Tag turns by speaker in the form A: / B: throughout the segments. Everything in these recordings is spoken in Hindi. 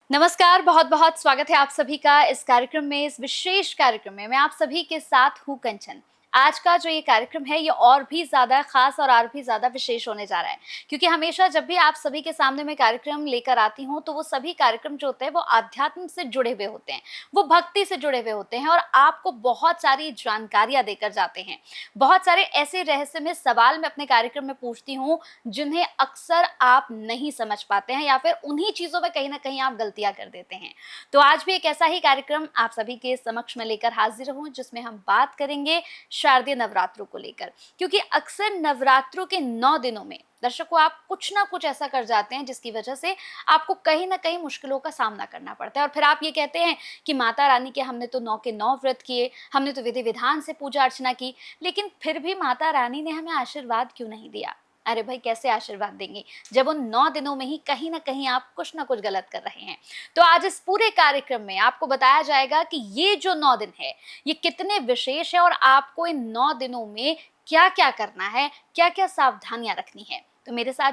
A: नमस्कार, बहुत बहुत स्वागत है आप सभी का इस कार्यक्रम में। इस विशेष कार्यक्रम में मैं आप सभी के साथ हूँ कंचन। आज का जो ये कार्यक्रम है ये और भी ज़्यादा ख़ास और भी ज़्यादा विशेष होने जा रहा है, क्योंकि हमेशा जब भी आप सभी के सामने मैं कार्यक्रम लेकर आती हूँ तो वो सभी कार्यक्रम जो होते हैं वो आध्यात्म से जुड़े हुए होते हैं, वो भक्ति से जुड़े हुए होते हैं और आपको बहुत सारी जानकारियाँ देकर जाते हैं। बहुत सारे ऐसे रहस्यमय सवाल मैं अपने कार्यक्रम में पूछती हूँ जिन्हें अक्सर आप नहीं समझ पाते हैं या फिर उन्हीं चीज़ों में कहीं न कहीं आप गलतियाँ कर देते हैं। तो आज भी एक ऐसा ही कार्यक्रम आप सभी के समक्ष में लेकर हाज़िर हूँ जिसमें हम बात करेंगे शारदीय नवरात्रों को लेकर, क्योंकि अक्सर नवरात्रों के 9 दिनों में दर्शकों आप कुछ ना कुछ ऐसा कर जाते हैं जिसकी वजह से आपको कहीं ना कहीं मुश्किलों का सामना करना पड़ता है और फिर आप ये कहते हैं कि माता रानी के हमने तो 9 के 9 व्रत किए, हमने तो विधि विधान से पूजा अर्चना की, लेकिन फिर भी माता रानी ने हमें आशीर्वाद क्यों नहीं दिया। अरे भाई, कैसे आशीर्वाद देंगी जब उन 9 दिनों में ही कहीं ना कहीं आप कुछ ना कुछ गलत कर रहे हैं। तो आज इस पूरे कार्यक्रम में आपको बताया जाएगा कि ये जो 9 दिन है ये कितने विशेष है और आपको इन 9 दिनों में क्या क्या करना है, क्या क्या सावधानियां रखनी है। तो मेरे साथ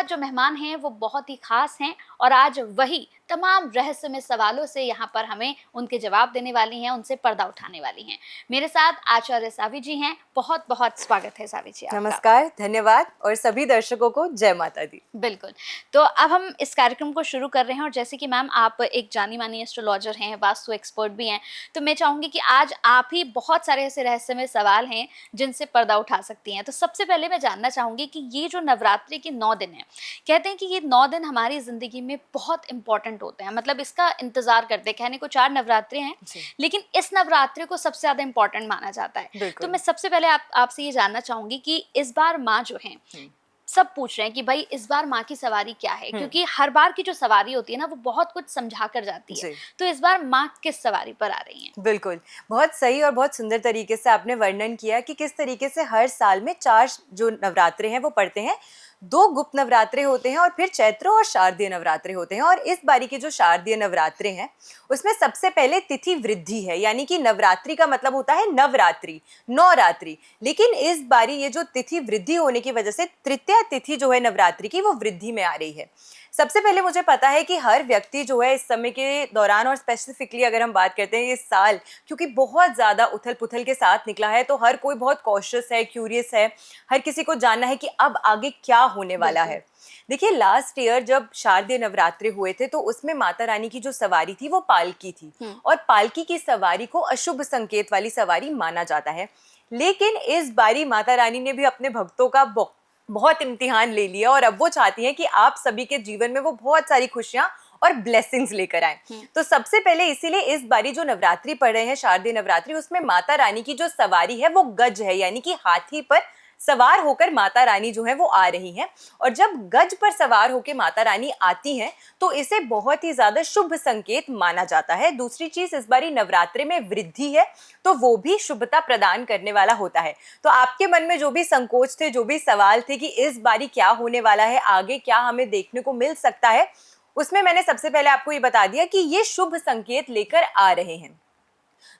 A: जो मेहमान हैं वो बहुत ही खास हैं और आज वही तमाम रहस्यमय सवालों से यहाँ पर हमें उनके जवाब देने वाली हैं, उनसे पर्दा उठाने वाली हैं। मेरे साथ आचार्य सावी जी हैं। बहुत बहुत स्वागत है सावी जी आपका।
B: नमस्कार, धन्यवाद और सभी दर्शकों को जय माता दी।
A: बिल्कुल। तो अब हम इस कार्यक्रम को शुरू कर रहे हैं और जैसे कि मैम आप एक जानी मानी एस्ट्रोलॉजर हैं, वास्तु एक्सपर्ट भी हैं, तो मैं चाहूँगी कि आज आप ही बहुत सारे ऐसे रहस्यमय सवाल हैं जिनसे पर्दा उठा सकती हैं। तो सबसे पहले मैं जानना चाहूँगी कि ये जो नवरात्रि के 9 दिन हैं, कहते हैं कि ये 9 दिन हमारी ज़िंदगी में बहुत इम्पोर्टेंट होते हैं, मतलब इसका इंतज़ार करते हैं। कहने को 4 नवरात्रे हैं, लेकिन इस नवरात्रि को सबसे ज़्यादा इम्पोर्टेंट माना जाता है। तो मैं सबसे पहले आपसे ये जानना चाहूँगी कि इस बार माँ जो हैं, सब पूछ रहे हैं कि भाई इस बार माँ की सवारी क्या है, क्योंकि हर बार की जो सवारी होती है ना वो बहुत कुछ समझा कर जाती है। तो इस बार माँ किस सवारी पर आ रही हैं?
B: बिल्कुल, बहुत सही और बहुत सुंदर तरीके से आपने वर्णन किया कि किस तरीके से हर साल में 4 जो नवरात्रे हैं वो पड़ते हैं। 2 गुप्त नवरात्रे होते हैं और फिर चैत्र और शारदीय नवरात्रे होते हैं। और इस बारी के जो शारदीय नवरात्रे हैं उसमें सबसे पहले तिथि वृद्धि है, यानी कि नवरात्रि का मतलब होता है नवरात्रि, 9 रात्रि। लेकिन इस बारी ये जो तिथि वृद्धि होने की वजह से तृतीया तिथि जो है नवरात्रि की वो वृद्धि में आ रही है। सबसे पहले मुझे पता है कि हर व्यक्ति जो है इस समय के दौरान और स्पेसिफिकली अगर हम बात करते हैं इस साल, क्योंकि बहुत ज़्यादा उथल पुथल के साथ निकला है, तो हर कोई बहुत कॉशियस है, क्यूरियस है, हर किसी को जानना है कि अब आगे क्या होने वाला है। देखिए, लास्ट ईयर जब शारदीय नवरात्रे हुए थे तो उसमें माता रानी की जो सवारी थी वो पालकी थी और पालकी की सवारी को अशुभ संकेत वाली सवारी माना जाता है। लेकिन इस बारी माता रानी ने भी अपने भक्तों का बहुत इम्तिहान ले लिया और अब वो चाहती हैं कि आप सभी के जीवन में वो बहुत सारी खुशियां और ब्लेसिंग्स लेकर आए। तो सबसे पहले इसीलिए इस बारी जो नवरात्रि पड़ रहे हैं, शारदीय नवरात्रि, उसमें माता रानी की जो सवारी है वो गज है, यानी कि हाथी पर सवार होकर माता रानी जो है वो आ रही हैं। और जब गज पर सवार होकर माता रानी आती हैं तो इसे बहुत ही ज्यादा शुभ संकेत माना जाता है। दूसरी चीज, इस बारी नवरात्रि में वृद्धि है तो वो भी शुभता प्रदान करने वाला होता है। तो आपके मन में जो भी संकोच थे, जो भी सवाल थे कि इस बारी क्या होने वाला है, आगे क्या हमें देखने को मिल सकता है, उसमें मैंने सबसे पहले आपको ये बता दिया कि ये शुभ संकेत लेकर आ रहे हैं।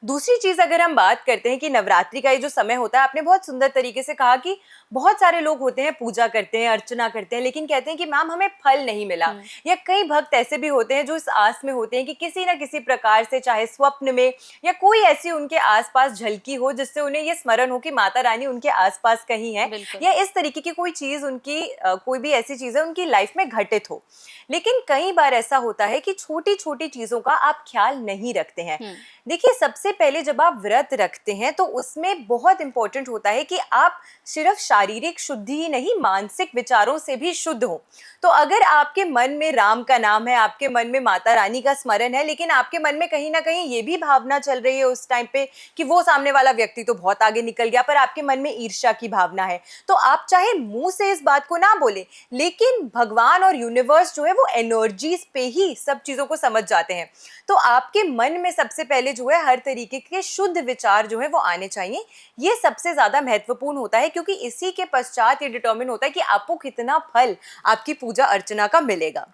B: दूसरी चीज अगर हम बात करते हैं कि नवरात्रि का ये जो समय होता है, आपने बहुत सुंदर तरीके से कहा कि बहुत सारे लोग होते हैं, पूजा करते हैं, अर्चना करते हैं, लेकिन कहते हैं कि मैम हमें फल नहीं मिला। या कई भक्त ऐसे भी होते हैं जो इस आस में होते हैं कि किसी ना किसी प्रकार से, चाहे स्वप्न में या कोई ऐसी उनके आसपास झलकी हो जिससे उन्हें ये स्मरण हो कि माता रानी उनके आसपास कहीं है, या इस तरीके की कोई चीज उनकी कोई भी ऐसी चीज है उनकी लाइफ में घटित हो। लेकिन कई बार ऐसा होता है कि छोटी छोटी चीजों का आप ख्याल नहीं रखते हैं। देखिए, सबसे पहले जब आप व्रत रखते हैं तो उसमें बहुत इंपॉर्टेंट होता है कि आप सिर्फ शारीरिक शुद्धि ही नहीं, मानसिक विचारों से भी शुद्ध हो। तो अगर आपके मन में राम का नाम है, आपके मन में माता रानी का स्मरण है, लेकिन आपके मन में कहीं ना कहीं ये भी भावना चल रही है उस टाइम पे कि वो सामने वाला व्यक्ति तो बहुत आगे निकल गया, पर आपके मन में ईर्ष्या की भावना है, तो आप चाहे मुंह से इस बात को ना बोले, लेकिन भगवान और यूनिवर्स जो है वो एनर्जीज पे ही सब चीजों को समझ जाते हैं। तो आपके मन में सबसे पहले जो है हर तरीके के शुद्ध विचार जो है वो आने चाहिए। ये सबसे ज्यादा महत्वपूर्ण होता है, क्योंकि इसी के पश्चात ये डिटरमिन होता है कि आपको कितना फल आपकी पूजा अर्चना का मिलेगा।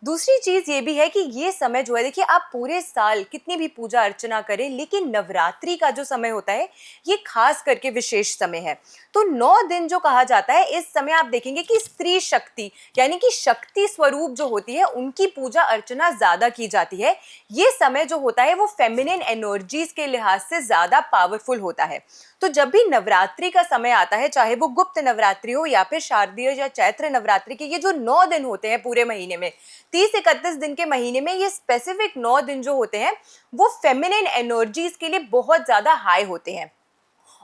B: दूसरी चीज ये भी है कि ये समय जो है, देखिए आप पूरे साल कितनी भी पूजा अर्चना करें, लेकिन नवरात्रि का जो समय होता है ये खास करके विशेष समय है। तो 9 दिन जो कहा जाता है, इस समय आप देखेंगे कि स्त्री शक्ति यानी कि शक्ति स्वरूप जो होती है उनकी पूजा अर्चना ज्यादा की जाती है। ये समय जो होता है वो फेमिनिन एनर्जीज के लिहाज से ज्यादा पावरफुल होता है। तो जब भी नवरात्रि का समय आता है, चाहे वो गुप्त नवरात्रि हो या फिर शारदीय या चैत्र नवरात्रि के ये जो 9 दिन होते हैं पूरे महीने में, 30-31 दिन के महीने में, ये स्पेसिफिक 9 दिन जो होते हैं वो फेमिनिन एनर्जीज के लिए बहुत ज्यादा हाई होते हैं।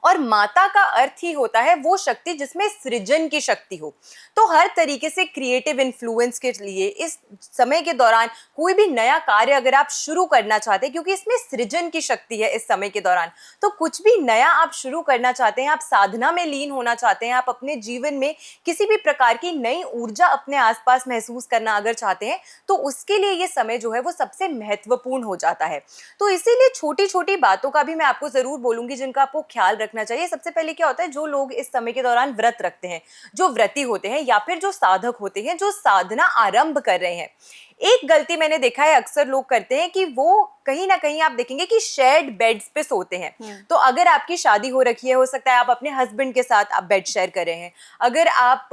B: और माता का अर्थ ही होता है वो शक्ति जिसमें सृजन की शक्ति हो। तो हर तरीके से क्रिएटिव इन्फ्लुएंस के लिए इस समय के दौरान कोई भी नया कार्य अगर आप शुरू करना चाहते हैं, क्योंकि इसमें सृजन की शक्ति है इस समय के दौरान, तो कुछ भी नया आप शुरू करना चाहते हैं, आप साधना में लीन होना चाहते हैं, आप अपने जीवन में किसी भी प्रकार की नई ऊर्जा अपने आसपास महसूस करना अगर चाहते हैं, तो उसके लिए ये समय जो है वो सबसे महत्वपूर्ण हो जाता है। तो इसीलिए छोटी छोटी बातों का भी मैं आपको जरूर बोलूंगी जिनका आपको ख्याल रखना चाहिए। सबसे पहले क्या होता है, जो लोग इस समय के दौरान व्रत रखते हैं, जो व्रती होते हैं या फिर जो साधक होते हैं, जो साधना आरंभ कर रहे हैं, एक गलती मैंने देखा है अक्सर लोग करते हैं कि वो कहीं ना कहीं आप देखेंगे कि शेयर्ड बेड्स पे सोते हैं। तो अगर आपकी शादी हो रखी है, हो सकता है आप अपने हस्बैंड के साथ आप बेड शेयर कर रहे हैं। अगर आप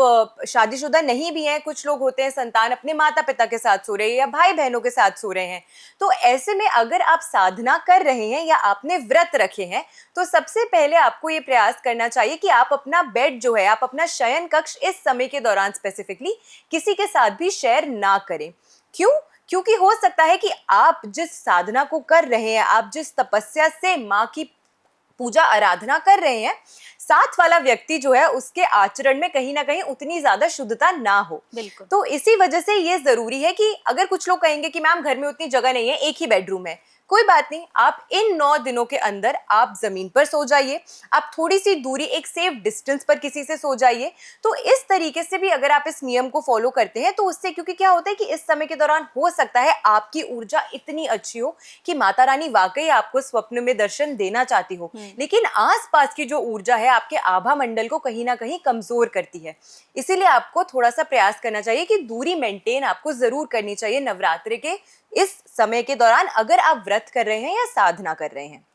B: शादीशुदा नहीं भी हैं, कुछ लोग होते हैं संतान अपने माता पिता के साथ सो रहे हैं या भाई बहनों के साथ सो रहे हैं, तो ऐसे में अगर आप साधना कर रहे हैं या आपने व्रत रखे हैं, तो सबसे पहले आपको ये प्रयास करना चाहिए कि आप अपना बेड जो है, आप अपना शयन कक्ष इस समय के दौरान स्पेसिफिकली किसी के साथ भी शेयर ना करें। क्यों? क्योंकि हो सकता है कि आप जिस साधना को कर रहे हैं, आप जिस तपस्या से माँ की पूजा आराधना कर रहे हैं, साथ वाला व्यक्ति जो है उसके आचरण में कहीं ना कहीं उतनी ज्यादा शुद्धता ना हो।
A: बिल्कुल।
B: तो इसी वजह से ये जरूरी है कि अगर कुछ लोग कहेंगे कि मैम घर में उतनी जगह नहीं है, एक ही बेडरूम है, कोई बात नहीं, आप इन 9 दिनों के अंदर आप जमीन पर सो जाइए, आप थोड़ी सी दूरी, एक सेफ डिस्टेंस पर किसी से सो जाइए। तो इस तरीके से भी अगर आप इस नियम को फॉलो करते हैं तो उससे, क्योंकि क्या होता है कि इस समय के दौरान हो सकता है आपकी ऊर्जा इतनी अच्छी हो कि माता रानी वाकई आपको स्वप्न में दर्शन देना चाहती हो, लेकिन आसपास की जो ऊर्जा है आपके आभा मंडल को कहीं ना कहीं कमजोर करती है। इसीलिए आपको थोड़ा सा प्रयास करना चाहिए कि दूरी मेंटेन आपको जरूर करनी चाहिए नवरात्रि के इस समय के दौरान, अगर आप व्रत कर रहे हैं या साधना कर रहे हैं।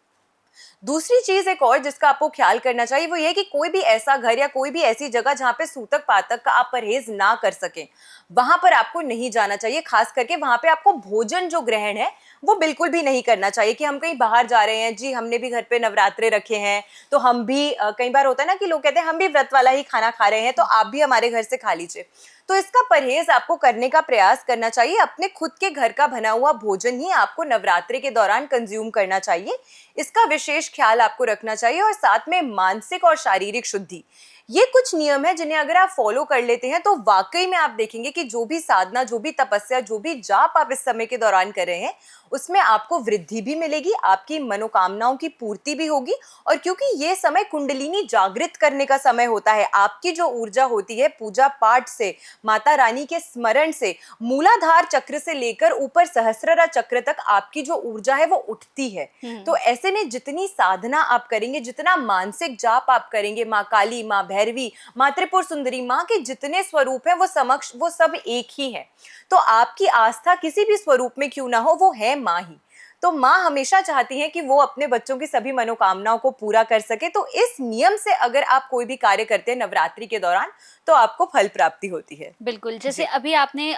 B: दूसरी चीज एक और जिसका आपको ख्याल करना चाहिए वो ये कि कोई भी ऐसा घर या कोई भी ऐसी जगह जहां पे सूतक पातक का आप परहेज ना कर सकें, वहां पर आपको नहीं जाना चाहिए। खास करके वहां पे आपको भोजन जो ग्रहण है वो बिल्कुल भी नहीं करना चाहिए कि हम कहीं बाहर जा रहे हैं, जी हमने भी घर पे नवरात्रे रखे हैं तो हम भी, कई बार होता है ना कि लोग कहते हैं हम भी व्रत वाला ही खाना खा रहे हैं तो आप भी हमारे घर से खा लीजिए। तो इसका परहेज आपको करने का प्रयास करना चाहिए। अपने खुद के घर का बना हुआ भोजन ही आपको नवरात्रि के दौरान कंज्यूम करना चाहिए, इसका विशेष ख्याल आपको रखना चाहिए। और साथ में मानसिक और शारीरिक शुद्धि, ये कुछ नियम है जिन्हें अगर आप फॉलो कर लेते हैं तो वाकई में आप देखेंगे कि जो भी साधना, जो भी तपस्या, जो भी जाप आप इस समय के दौरान कर रहे हैं उसमें आपको वृद्धि भी मिलेगी, आपकी मनोकामनाओं की पूर्ति भी होगी। और क्योंकि ये समय कुंडलिनी जागृत करने का समय होता है, आपकी जो ऊर्जा होती है पूजा पाठ से, माता रानी के स्मरण से, मूलाधार चक्र से लेकर ऊपर सहस्त्ररा चक्र तक आपकी जो ऊर्जा है वो उठती है। तो ऐसे में जितनी साधना आप करेंगे, जितना मानसिक जाप आप करेंगे, माँ काली, माँ भैरवी, माँ त्रिपुर सुंदरी, माँ के जितने स्वरूप हैं वो समक्ष, वो सब एक ही है। तो आपकी आस्था किसी भी स्वरूप में क्यों ना हो, वो है माँ ही। तो माँ हमेशा चाहती है कि वो अपने बच्चों की सभी मनोकामनाओं को पूरा कर सके। तो इस नियम से अगर आप कोई भी कार्य करते हैं नवरात्रि के दौरान तो आपको फल प्राप्ति होती है।
A: बिल्कुल, जैसे अभी आपने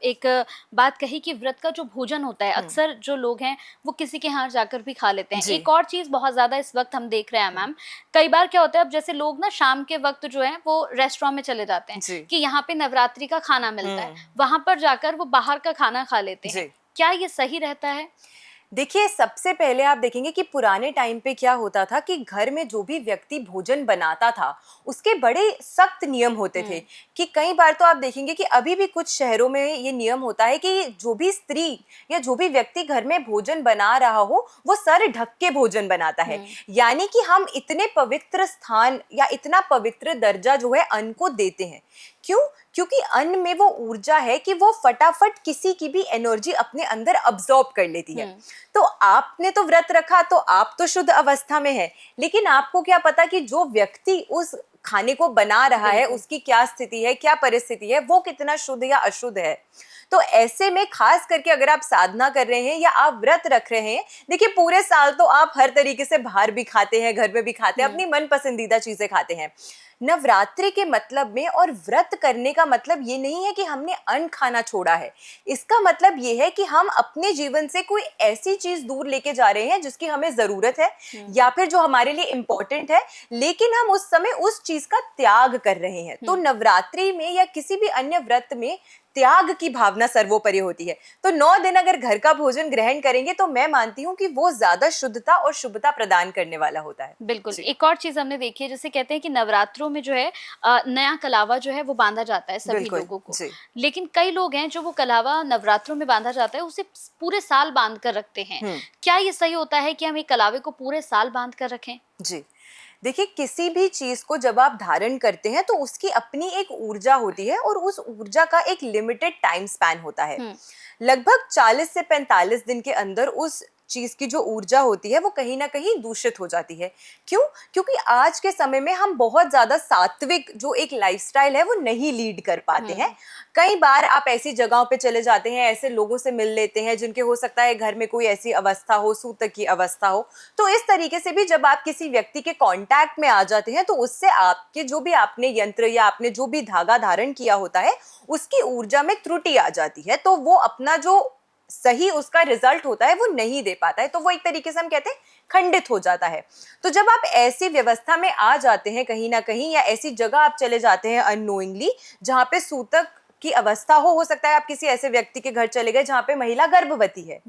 A: एक बात कही कि व्रत का जो भोजन होता है, अक्सर जो लोग हैं वो किसी के यहाँ जाकर भी खा लेते हैं। एक और चीज़ बहुत ज़्यादा इस वक्त हम देख रहे हैं मैम, कई बार क्या होता है, अब जैसे लोग ना शाम के वक्त जो है वो रेस्टोरेंट में चले जाते हैं कि यहाँ पे नवरात्रि का खाना मिलता है, वहां पर जाकर वो बाहर का खाना खा लेते हैं। क्या ये सही रहता है?
B: देखिए, सबसे पहले आप देखेंगे कि पुराने टाइम पे क्या होता था कि घर में जो भी व्यक्ति भोजन बनाता था उसके बड़े सख्त नियम होते थे। कि कई बार तो आप देखेंगे कि अभी भी कुछ शहरों में ये नियम होता है कि जो भी स्त्री या जो भी व्यक्ति घर में भोजन बना रहा हो वो सर ढक के भोजन बनाता है। यानी कि हम इतने पवित्र स्थान या इतना पवित्र दर्जा जो है अन्न को देते हैं। क्यों? क्योंकि अन्न में वो ऊर्जा है कि वो फटाफट किसी की भी एनर्जी अपने अंदर अब्सॉर्ब कर लेती है। तो आपने तो व्रत रखा तो आप तो शुद्ध अवस्था में है, लेकिन आपको क्या पता कि जो व्यक्ति उस खाने को बना रहा है उसकी क्या स्थिति है, क्या परिस्थिति है, वो कितना शुद्ध या अशुद्ध है। तो ऐसे में खास करके अगर आप साधना कर रहे हैं या आप व्रत रख रहे हैं, देखिए पूरे साल तो आप हर तरीके से बाहर भी खाते हैं, घर में भी खाते हैं, अपनी मन पसंदीदा चीजें खाते हैं। नवरात्रि के मतलब में और व्रत करने का मतलब ये नहीं है कि हमने अन्न खाना छोड़ा है। इसका मतलब ये है कि हम अपने जीवन से कोई ऐसी चीज दूर लेके जा रहे हैं जिसकी हमें जरूरत है या फिर जो हमारे लिए इम्पोर्टेंट है, लेकिन हम उस समय उस चीज का त्याग कर रहे हैं। तो नवरात्रि में या किसी भी अन्य व्रत में त्याग की भावना सर्वोपरि होती है। तो 9 दिन अगर घर का भोजन ग्रहण करेंगे तो मैं मानती हूँ कि वो ज्यादा शुद्धता और शुभता प्रदान करने वाला होता है।
A: बिल्कुल। एक और चीज हमने देखी है, जैसे कहते हैं कि नवरात्रों में जो है नया कलावा जो है वो बांधा जाता है सभी लोगों को, लेकिन कई लोग हैं जो वो कलावा नवरात्रों में बांधा जाता है उसे पूरे साल बांध कर रखते हैं। क्या ये सही होता है कि हम एक कलावे को पूरे साल बांध कर रखें?
B: जी देखिए, किसी भी चीज को जब आप धारण करते हैं तो उसकी अपनी एक ऊर्जा होती है और उस ऊर्जा का एक लिमिटेड टाइम स्पैन होता है। लगभग 40 से 45 दिन के अंदर उस चीज की जो ऊर्जा होती है वो कहीं ना कहीं दूषित हो जाती है। क्यों? क्योंकि आज के समय में हम बहुत ज्यादा सात्विक जो एक लाइफस्टाइल है वो नहीं लीड कर पाते हैं। कई बार आप ऐसी जगहों पे चले जाते हैं, ऐसे लोगों से मिल लेते हैं जिनके हो सकता है घर में कोई ऐसी अवस्था हो, सूतक की अवस्था हो। तो इस तरीके से भी जब आप किसी व्यक्ति के कांटेक्ट में आ जाते हैं तो उससे आपके जो भी आपने यंत्र या आपने जो भी धागा धारण किया होता है उसकी ऊर्जा में त्रुटि आ जाती है, तो वो अपना जो सही उसका रिजल्ट होता है वो नहीं दे पाता है। तो वो एक तरीके से हम कहते हैं खंडित हो जाता है। तो जब आप ऐसी व्यवस्था में आ जाते हैं कहीं ना कहीं, या ऐसी जगह आप चले जाते हैं अननोइंगली जहाँ पे सूतक की अवस्था हो सकता है आप किसी ऐसे व्यक्ति के घर चले गए जहाँ पे महिला गर्भवती है,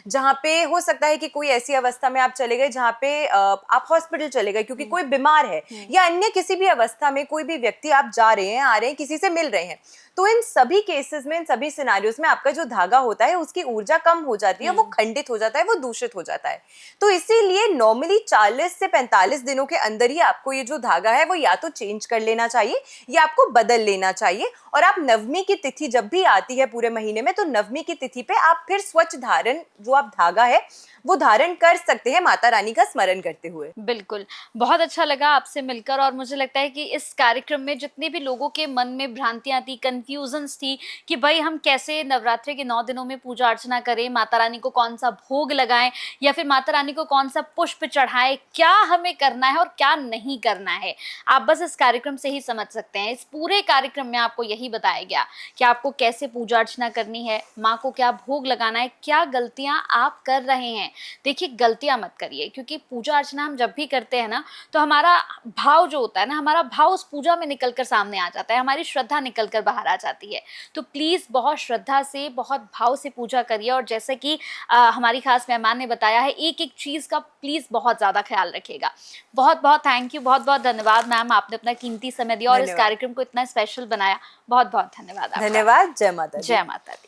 B: जहाँ पे हो सकता है कि कोई ऐसी अवस्था में आप चले गए जहाँ पे आप हॉस्पिटल चले गए क्योंकि कोई बीमार है, या अन्य किसी भी अवस्था में कोई भी व्यक्ति आप जा रहे हैं, आ रहे हैं, किसी से मिल रहे हैं, तो इन सभी केसेस में, इन सभी सिनारियोस में आपका जो धागा होता है उसकी ऊर्जा कम हो जाती है, वो खंडित हो जाता है, वो दूषित हो जाता है। तो इसीलिए नॉर्मली 40 से 45 दिनों के अंदर ही आपको ये जो धागा है वो या तो चेंज कर लेना चाहिए या आपको बदल लेना चाहिए। और आप नवमी की तिथि जब भी आती है पूरे महीने में, तो नवमी की तिथि पे आप फिर स्वच्छ धारण जो आप धागा है वो धारण कर सकते हैं माता रानी का स्मरण करते हुए।
A: बिल्कुल, बहुत अच्छा लगा आपसे मिलकर, और मुझे लगता है कि इस कार्यक्रम में जितने भी लोगों के मन में भ्रांतियां थी, कंफ्यूजन्स थी कि भाई हम कैसे नवरात्रि के 9 दिनों में पूजा अर्चना करें, माता रानी को कौन सा भोग लगाएं या फिर माता रानी को कौन सा पुष्प चढ़ाएं, क्या हमें करना है और क्या नहीं करना है, आप बस इस कार्यक्रम से ही समझ सकते हैं। इस पूरे कार्यक्रम में आपको यही बताया गया कि आपको कैसे पूजा अर्चना करनी है, माँ को क्या भोग लगाना है, क्या गलतियां आप कर रहे हैं। देखिए, गलतियां मत करिए, क्योंकि पूजा अर्चना हम जब भी करते हैं ना तो हमारा भाव जो होता है ना, हमारा भाव उस पूजा में निकलकर सामने आ जाता है, हमारी श्रद्धा निकलकर बाहर आ जाती है। तो प्लीज बहुत श्रद्धा से, बहुत भाव से पूजा करिए। और जैसे कि हमारी खास मेहमान ने बताया है, एक एक चीज का प्लीज बहुत ज्यादा ख्याल रखिएगा। बहुत बहुत थैंक यू, बहुत बहुत धन्यवाद मैम, आपने अपना कीमती समय दिया और इस कार्यक्रम को इतना स्पेशल बनाया। बहुत बहुत धन्यवाद।
B: धन्यवाद। जय माता दी।
A: जय माता दी।